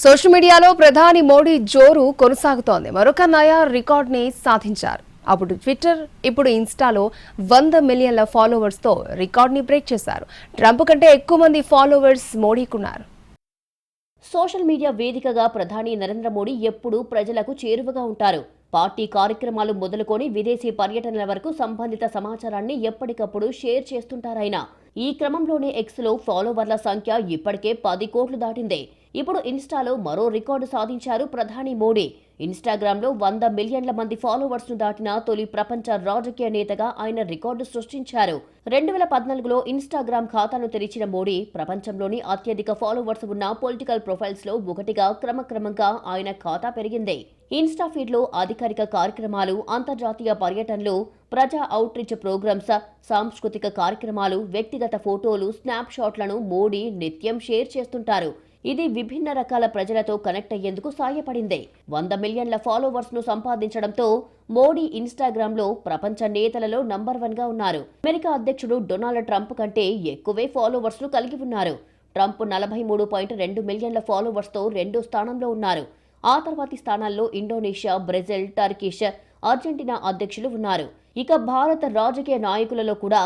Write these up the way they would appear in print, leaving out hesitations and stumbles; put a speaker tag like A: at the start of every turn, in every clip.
A: Social మీడియాలో ప్రధాని మోడీ జోరు కొనసాగుతోంది. మరొక నయా రికార్డ్ని సాధించారు. అప్పుడు ట్విట్టర్, ఇప్పుడు ఇన్స్టాలో 100 మిలియన్ల ఫాలోవర్స్తో రికార్డ్ని బ్రేక్ చేశారు. ట్రంప్ కంటే ఎక్కువ మంది ఫాలోవర్స్ మోడీకున్నారు.
B: సోషల్ మీడియా వేదికగా ప్రధాని నరేంద్ర మోడీ ఎప్పుడూ ప్రజలకు చేరువగా ఉంటారు. పార్టీ కార్యక్రమాలు మొదలుకొని విదేశీ పర్యటనల వరకు సంబంధిత సమాచారాన్ని ఎప్పటికప్పుడు షేర్ చేస్తుంటారాయన. ఈ క్రమంలోనే ఎక్స్లో ఫాలోవర్ల సంఖ్య ఇప్పటికే 10 కోట్లు దాటింది. ఇప్పుడు ఇన్స్టాలో మరో రికార్డు సాధించారు ప్రధాని మోడీ. ఇన్స్టాగ్రామ్లో 100 మిలియన్ల మంది ఫాలోవర్స్ను దాటిన తొలి ప్రపంచ రాజకీయ నేతగా ఆయన రికార్డు సృష్టించారు. 2014లో ఇన్స్టాగ్రామ్ ఖాతాను తెరిచిన మోడీ ప్రపంచంలోని అత్యధిక ఫాలోవర్స్ ఉన్న పొలిటికల్ ప్రొఫైల్స్లో ఒకటిగా క్రమక్రమంగా ఆయన ఖాతా పెరిగింది. ఇన్స్టా ఫీడ్లో అధికారిక కార్యక్రమాలు, అంతర్జాతీయ పర్యటనలు, ప్రజా అవుట్రీచ్ ప్రోగ్రామ్స్, సాంస్కృతిక కార్యక్రమాలు, వ్యక్తిగత ఫోటోలు, స్నాప్ షాట్లను మోడీ నిత్యం షేర్ చేస్తుంటారు. ఇది విభిన్న రకాల ప్రజలతో కనెక్ట్ అయ్యేందుకు సాయపడింది. 100 మిలియన్ల ఫాలోవర్స్ ను సంపాదించడంతో మోడీ ఇన్స్టాగ్రామ్లో ప్రపంచ నేతలలో నంబర్ 1గా ఉన్నారు. అమెరికా అధ్యక్షుడు డొనాల్డ్ ట్రంప్ కంటే ఎక్కువే ఫాలోవర్స్ ను కలిగి ఉన్నారు. ట్రంప్ 43.2 మిలియన్ల ఫాలోవర్స్తో 2వ స్థానంలో ఉన్నారు. ఆ తర్వాతి స్థానాల్లో ఇండోనేషియా, బ్రెజిల్, టర్కిష్, అర్జెంటీనా అధ్యక్షులు ఉన్నారు. ఇక భారత రాజకీయ నాయకులలో కూడా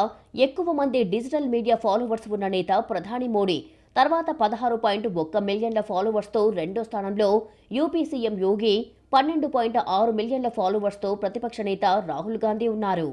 B: ఎక్కువ మంది డిజిటల్ మీడియా ఫాలోవర్స్ ఉన్న నేత ప్రధాని మోడీ. తర్వాత 16.1 మిలియన్ల ఫాలోవర్స్తో 2వ స్థానంలో యూపీ సీఎం యోగి, 12.6 మిలియన్ల ఫాలోవర్స్తో ప్రతిపక్ష నేత రాహుల్ గాంధీ ఉన్నారు.